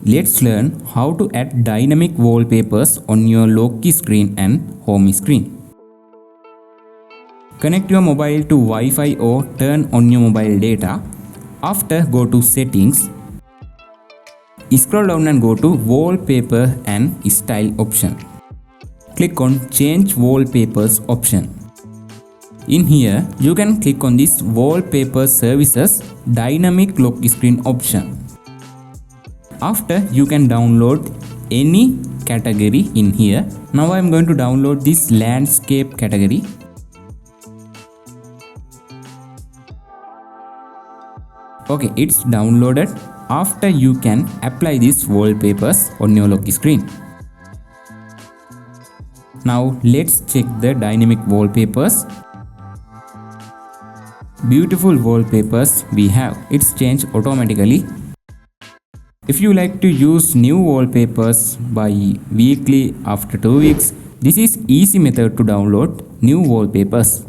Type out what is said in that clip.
Let's learn how to add dynamic wallpapers on your lock screen and home screen. Connect your mobile to Wi-Fi or turn on your mobile data. After, go to Settings. Scroll down and go to Wallpaper and Style option. Click on Change Wallpapers option. In here, you can click on this Wallpaper Services Dynamic Lock Screen option. After, you can download any category in here. Now I am going to download this landscape category. Okay, it's downloaded. After, you can apply these wallpapers on your lock screen. Now let's check the dynamic wallpapers. Beautiful wallpapers we have. It's changed automatically. If you like to use new wallpapers by weekly after 2 weeks, this is easy method to download new wallpapers.